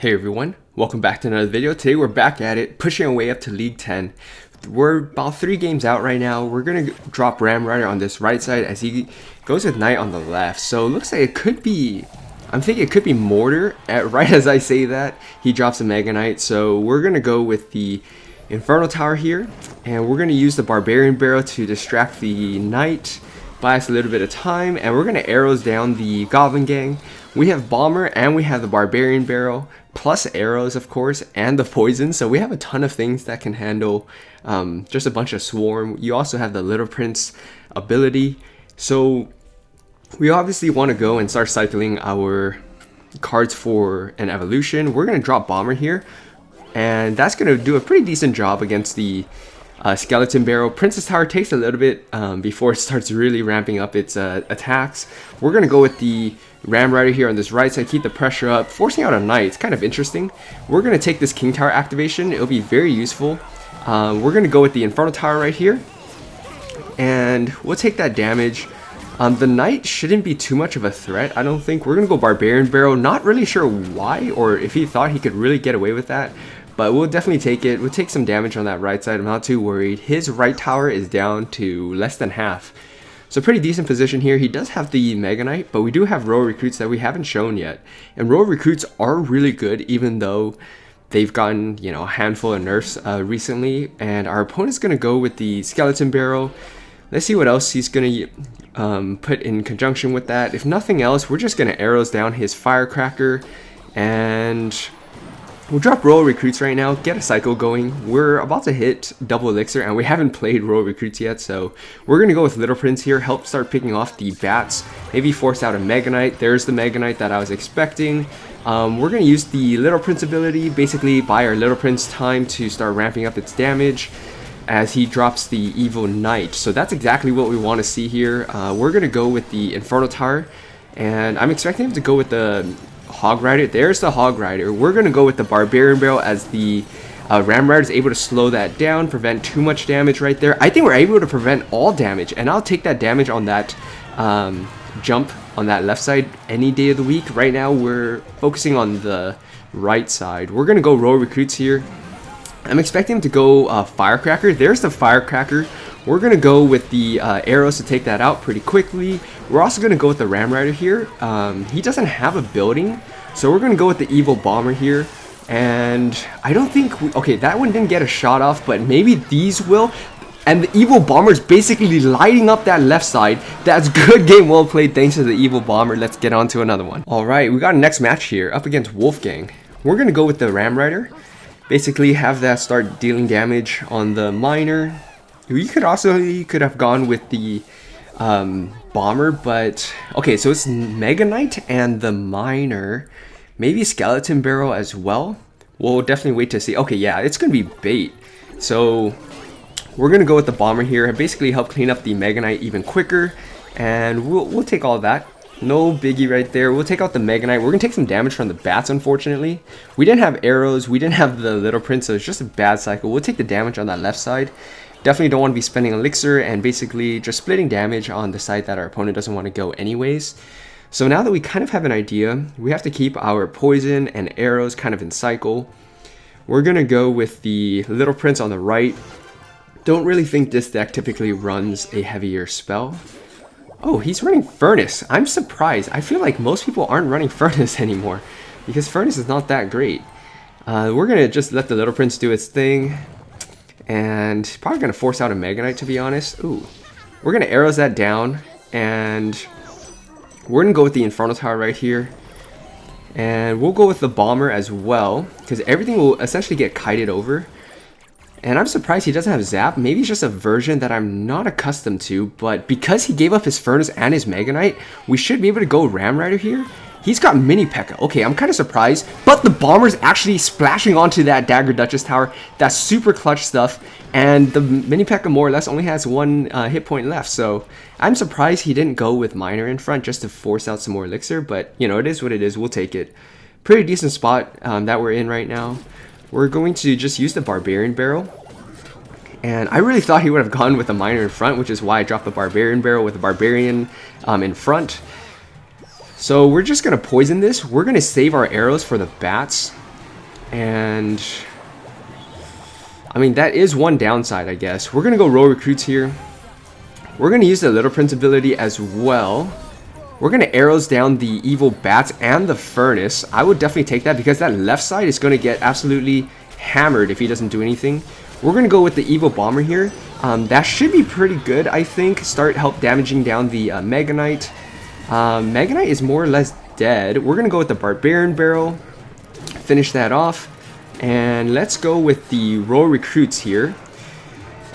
Hey everyone, welcome back to another video. Today we're back at it, pushing our way up to League 10. We're about 3 games out right now. We're going to drop Ram Rider on this right side as he goes with Knight on the left. So it looks like it could be, I'm thinking it could be Mortar. Right as I say that, he drops a Mega Knight. So we're going to go with the Inferno Tower here. And we're going to use the Barbarian Barrel to distract the Knight, buy us a little bit of time. And we're going to arrows down the Goblin Gang. We have Bomber and we have the Barbarian Barrel, plus arrows of course, and the poison. So we have a ton of things that can handle just a bunch of swarm. You also have the Little Prince ability. So we obviously want to go and start cycling our cards for an evolution. We're going to drop Bomber here, and that's going to do a pretty decent job against the Skeleton Barrel. Princess Tower takes a little bit before it starts really ramping up its attacks. We're going to go with the Ram Rider here on this right side, keep the pressure up, forcing out a Knight. It's kind of interesting. We're going to take this King Tower activation. It'll be very useful. We're going to go with the Inferno Tower right here, and we'll take that damage. The Knight shouldn't be too much of a threat, I don't think. We're going to go Barbarian Barrel. Not really sure why, or if he thought he could really get away with that, but we'll definitely take it. We'll take some damage on that right side. I'm not too worried. His right tower is down to less than half. So pretty decent position here. He does have the Mega Knight, but we do have Royal Recruits that we haven't shown yet. And Royal Recruits are really good, even though they've gotten, you know, a handful of nerfs recently. And our opponent's going to go with the Skeleton Barrel. Let's see what else he's going to put in conjunction with that. If nothing else, we're just going to arrows down his Firecracker, and we'll drop Royal Recruits right now, get a cycle going. We're about to hit double elixir and we haven't played Royal Recruits yet, so we're going to go with Little Prince here, help start picking off the bats, maybe force out a Mega Knight. There's the Mega Knight that I was expecting. We're going to use the Little Prince ability, basically buy our Little Prince time to start ramping up its damage as he drops the Evil Knight. So that's exactly what we want to see here. We're going to go with the Inferno Tower, and I'm expecting him to go with the Hog Rider. There's the Hog Rider. We're going to go with the Barbarian Barrel as the Ram Rider is able to slow that down, prevent too much damage right there. I think we're able to prevent all damage, and I'll take that damage on that jump on that left side any day of the week. Right now we're focusing on the right side. We're going to go Royal Recruits here. I'm expecting him to go Firecracker. There's the Firecracker. We're going to go with the arrows to take that out pretty quickly. We're also going to go with the Ram Rider here. He doesn't have a building, so we're going to go with the Evil Bomber here. And I don't think... okay, that one didn't get a shot off, but maybe these will. And the Evil Bomber is basically lighting up that left side. That's good game well played thanks to the Evil Bomber. Let's get on to another one. Alright, we got a next match here up against Wolfgang. We're going to go with the Ram Rider. Basically have that start dealing damage on the Miner. You could have gone with the Bomber, but okay, so it's Mega Knight and the Miner, maybe Skeleton Barrel as well. We'll definitely wait to see. Okay, yeah, it's gonna be bait, so we're gonna go with the Bomber here and basically help clean up the Mega Knight even quicker, and we'll take all that. No biggie right there. We'll take out the Mega Knight. We're going to take some damage from the bats, unfortunately. We didn't have arrows. We didn't have the Little Prince, so it's just a bad cycle. We'll take the damage on that left side. Definitely don't want to be spending elixir and basically just splitting damage on the side that our opponent doesn't want to go anyways. So now that we kind of have an idea, we have to keep our poison and arrows kind of in cycle. We're going to go with the Little Prince on the right. Don't really think this deck typically runs a heavier spell. Oh, he's running Furnace. I'm surprised. I feel like most people aren't running Furnace anymore because Furnace is not that great. We're going to just let the Little Prince do its thing, and probably going to force out a Mega Knight, to be honest. Ooh, we're going to arrows that down, and we're going to go with the Inferno Tower right here. And we'll go with the Bomber as well, because everything will essentially get kited over. And I'm surprised he doesn't have Zap. Maybe it's just a version that I'm not accustomed to. But because he gave up his Furnace and his Mega Knight, we should be able to go Ram Rider here. He's got Mini P.E.K.K.A. Okay, I'm kind of surprised. But the Bomber's actually splashing onto that Dagger Duchess Tower. That's super clutch stuff. And the Mini P.E.K.K.A. more or less only has one hit point left. So I'm surprised he didn't go with Miner in front just to force out some more elixir. But, you know, it is what it is. We'll take it. Pretty decent spot that we're in right now. We're going to just use the Barbarian Barrel. And I really thought he would have gone with the Miner in front, which is why I dropped the Barbarian Barrel with the Barbarian in front. So we're just going to poison this. We're going to save our arrows for the bats. And I mean, that is one downside, I guess. We're gonna go roll recruits here. We're gonna use the Little Prince ability as well. We're gonna arrows down the evil bats and the furnace. I would definitely take that because that left side is gonna get absolutely hammered if he doesn't do anything. We're gonna go with the evil bomber here. That should be pretty good, I think. Start help damaging down the Mega Knight. Mega Knight is more or less dead. We're gonna go with the Barbarian Barrel. Finish that off. And let's go with the roll recruits here.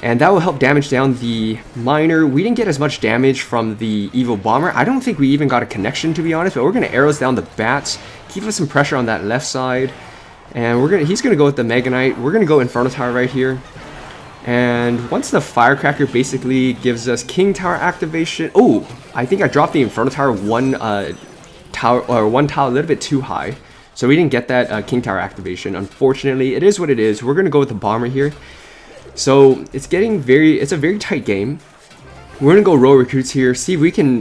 And that will help damage down the miner. We didn't get as much damage from the evil bomber. I don't think we even got a connection, to be honest, but we're gonna arrows down the bats, keep us some pressure on that left side. And he's gonna go with the Mega Knight. We're gonna go Inferno Tower right here. And once the Firecracker basically gives us King Tower activation. Oh, I think I dropped the Inferno Tower one tile a little bit too high. So we didn't get that King Tower activation. Unfortunately, it is what it is. We're gonna go with the bomber here. So it's a very tight game. We're gonna go roll recruits here, see if we can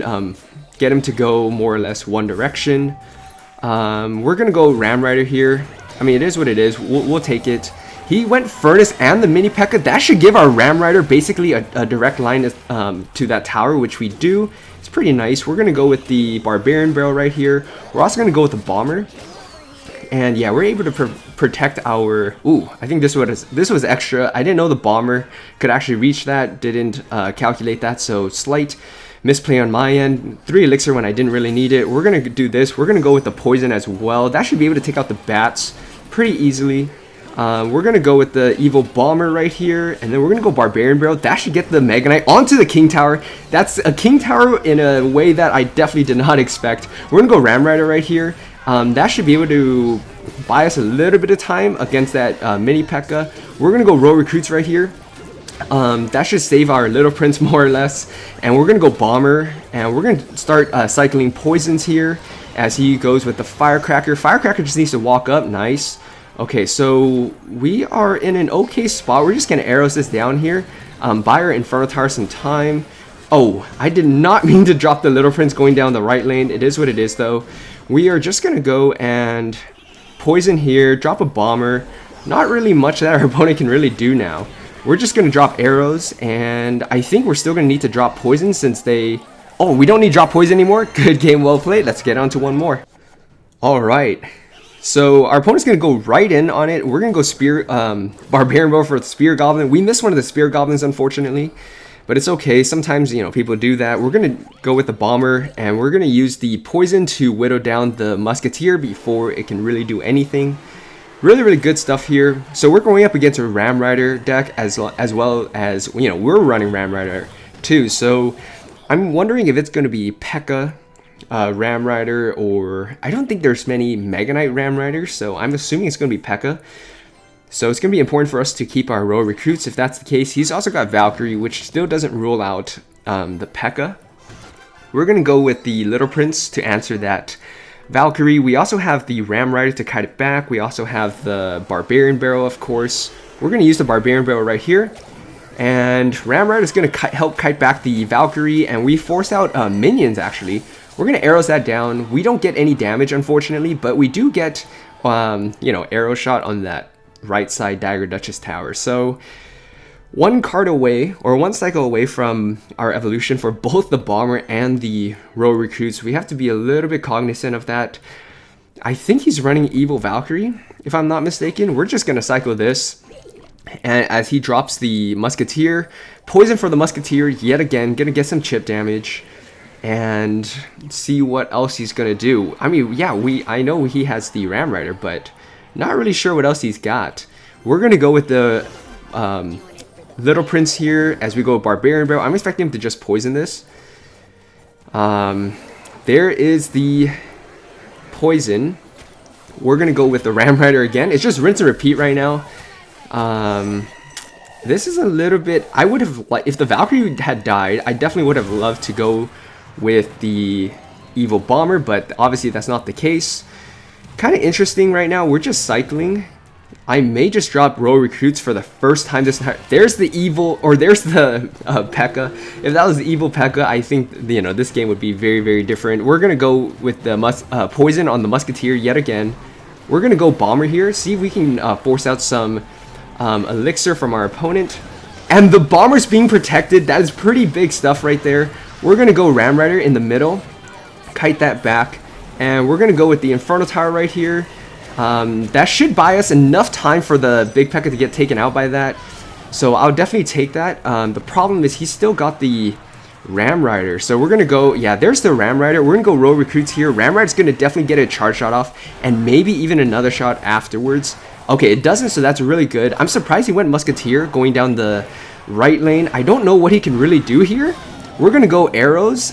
get him to go more or less one direction. We're gonna go Ram Rider here. I mean, it is what it is. We'll take it. He went Furnace and the Mini P.E.K.K.A. That should give our Ram Rider basically a direct line to that tower, which we do. It's pretty nice. We're gonna go with the Barbarian Barrel right here. We're also gonna go with the Bomber. And yeah, we're able to protect our... Ooh, I think this was extra. I didn't know the bomber could actually reach that. Didn't calculate that, so slight misplay on my end. 3 elixir when I didn't really need it. We're going to do this. We're going to go with the poison as well. That should be able to take out the bats pretty easily. We're going to go with the evil bomber right here. And then we're going to go Barbarian Barrel. That should get the Mega Knight onto the King Tower. That's a King Tower in a way that I definitely did not expect. We're going to go Ram Rider right here. That should be able to buy us a little bit of time against that Mini P.E.K.K.A. We're going to go roll recruits right here. That should save our Little Prince more or less. And we're going to go Bomber. And we're going to start cycling poisons here as he goes with the Firecracker. Firecracker just needs to walk up. Nice. Okay, so we are in an okay spot. We're just going to arrows this down here. Buy our Inferno Tower some time. Oh, I did not mean to drop the Little Prince going down the right lane. It is what it is, though. We are just going to go and poison here, drop a bomber. Not really much that our opponent can really do now. We're just going to drop arrows, and I think we're still going to need to drop poison since they... Oh, we don't need to drop poison anymore? Good game, well played. Let's get on to one more. Alright. So our opponent's going to go right in on it. We're going to go Spear, Barbarian Bow for the Spear Goblin. We missed one of the Spear Goblins, unfortunately. But it's okay, sometimes, you know, people do that. We're going to go with the Bomber, and we're going to use the Poison to whittle down the Musketeer before it can really do anything. Really, really good stuff here. So we're going up against a Ram Rider deck as well as, you know, we're running Ram Rider too. So I'm wondering if it's going to be P.E.K.K.A, Ram Rider, or I don't think there's many Mega Knight Ram Riders, so I'm assuming it's going to be P.E.K.K.A. So it's going to be important for us to keep our row recruits if that's the case. He's also got Valkyrie, which still doesn't rule out the P.E.K.K.A. We're going to go with the Little Prince to answer that Valkyrie. We also have the Ram Rider to kite it back. We also have the Barbarian Barrel, of course. We're going to use the Barbarian Barrel right here. And Ram Rider is going to help kite back the Valkyrie. And we force out minions, actually. We're going to arrows that down. We don't get any damage, unfortunately. But we do get, you know, arrow shot on that right side Dagger Duchess tower. So one card away, or one cycle away from our evolution for both the Bomber and the row recruits. We have to be a little bit cognizant of that. I think he's running Evil Valkyrie, if I'm not mistaken. We're just going to cycle this. And as he drops the Musketeer, poison for the Musketeer yet again, going to get some chip damage. And see what else he's going to do. I mean, yeah, I know he has the Ram Rider, but not really sure what else he's got. We're going to go with the Little Prince here as we go Barbarian Barrel. I'm expecting him to just poison this. There is the poison. We're going to go with the Ram Rider again. It's just rinse and repeat right now. This is a little bit... I would have... if the Valkyrie had died, I definitely would have loved to go with the Evil Bomber, but obviously that's not the case. Kind of interesting right now. We're just cycling. I may just drop row recruits for the first time this time. There's the evil, or there's the P.E.K.K.A. If that was the evil P.E.K.K.A, I think, you know, this game would be very, very different. We're gonna go with the poison on the Musketeer yet again. We're going to go Bomber here, see if we can force out some Elixir from our opponent. And the Bomber's being protected. That is pretty big stuff right there. We're going to go Ram Rider in the middle, kite that back, and we're going to go with the Inferno Tower right here. That should buy us enough time for the Big P.E.K.K.A to get taken out by that. So I'll definitely take that. The problem is he's still got the Ram Rider. So we're going to go, yeah, there's the Ram Rider. We're going to go row recruits here. Ram Rider's going to definitely get a charge shot off and maybe even another shot afterwards. Okay, it doesn't, so that's really good. I'm surprised he went Musketeer going down the right lane. I don't know what he can really do here. We're going to go arrows.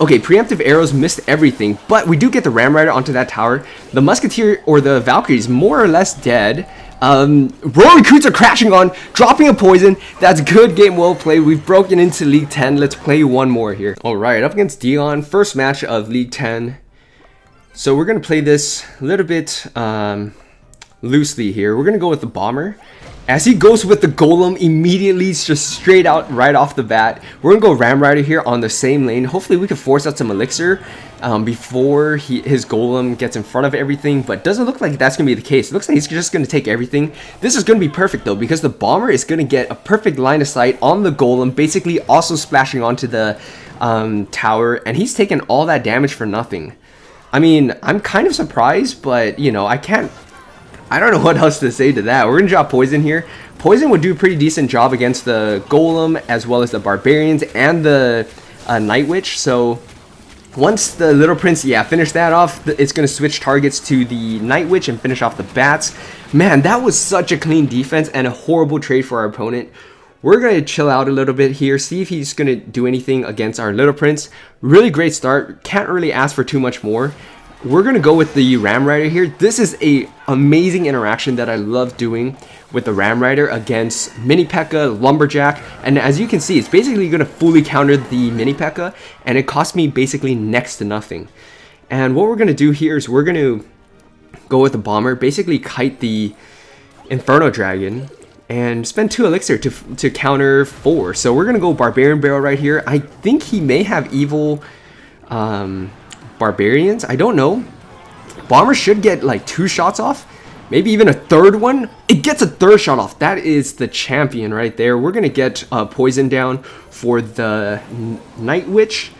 Okay, preemptive arrows missed everything, but we do get the Ram Rider onto that tower. The Musketeer or the Valkyrie is more or less dead. Royal Recruits are crashing on, dropping a poison. That's good game, well played. We've broken into League 10. Let's play one more here. Alright, up against Dion. First match of League 10. So we're going to play this a little bit loosely here. We're going to go with the Bomber. As he goes with the Golem immediately, just straight out right off the bat. We're going to go Ram Rider here on the same lane. Hopefully we can force out some Elixir before his Golem gets in front of everything. But doesn't look like that's going to be the case. It looks like he's just going to take everything. This is going to be perfect though, because the Bomber is going to get a perfect line of sight on the Golem, basically also splashing onto the tower. And he's taking all that damage for nothing. I mean, I'm kind of surprised, but you know, I don't know what else to say to that. We're going to drop Poison here. Poison would do a pretty decent job against the Golem, as well as the Barbarians and the Night Witch. So once the Little Prince, yeah, finish that off, it's going to switch targets to the Night Witch and finish off the Bats. Man, that was such a clean defense and a horrible trade for our opponent. We're going to chill out a little bit here, see if he's going to do anything against our Little Prince. Really great start. Can't really ask for too much more. We're going to go with the Ram Rider here. This is a amazing interaction that I love doing with the Ram Rider against Mini P.E.K.K.A, Lumberjack. And as you can see, it's basically going to fully counter the Mini P.E.K.K.A, and it cost me basically next to nothing. And what we're going to do here is we're going to go with the Bomber, basically kite the Inferno Dragon, and spend 2 Elixir to counter 4. So we're going to go Barbarian Barrel right here. I think he may have evil Barbarians, I don't know. Bomber should get like 2 shots off, maybe even a third one. It gets a 3rd shot off. That is the champion right there. We're gonna get poison down for the Night Witch,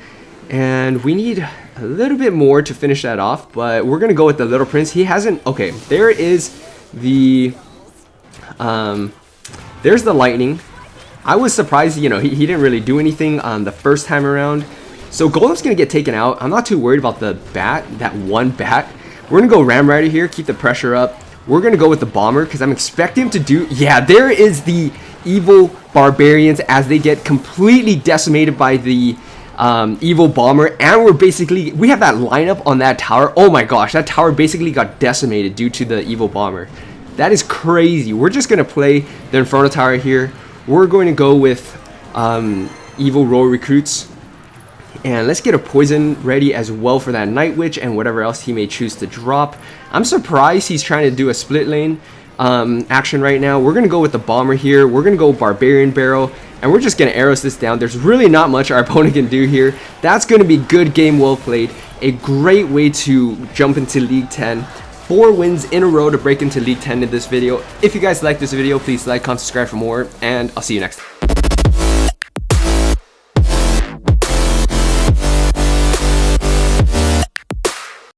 and we need a little bit more to finish that off, but we're gonna go with the Little Prince. He hasn't, okay, there is the there's the lightning. I was surprised, you know, he didn't really do anything the first time around. So Golem's going to get taken out. I'm not too worried about the bat, that one bat. We're going to go Ram Rider here, keep the pressure up. We're going to go with the Bomber because I'm expecting him to do... Yeah, there is the evil Barbarians as they get completely decimated by the evil Bomber. And we have that lineup on that tower. Oh my gosh, that tower basically got decimated due to the evil Bomber. That is crazy. We're just going to play the Inferno Tower here. We're going to go with evil Royal Recruits. And let's get a poison ready as well for that Night Witch and whatever else he may choose to drop. I'm surprised he's trying to do a split lane action right now. We're going to go with the Bomber here. We're going to go Barbarian Barrel. And we're just going to arrows this down. There's really not much our opponent can do here. That's going to be good game, well played. A great way to jump into League 10. 4 wins in a row to break into League 10 in this video. If you guys like this video, please like, comment, subscribe for more. And I'll see you next time.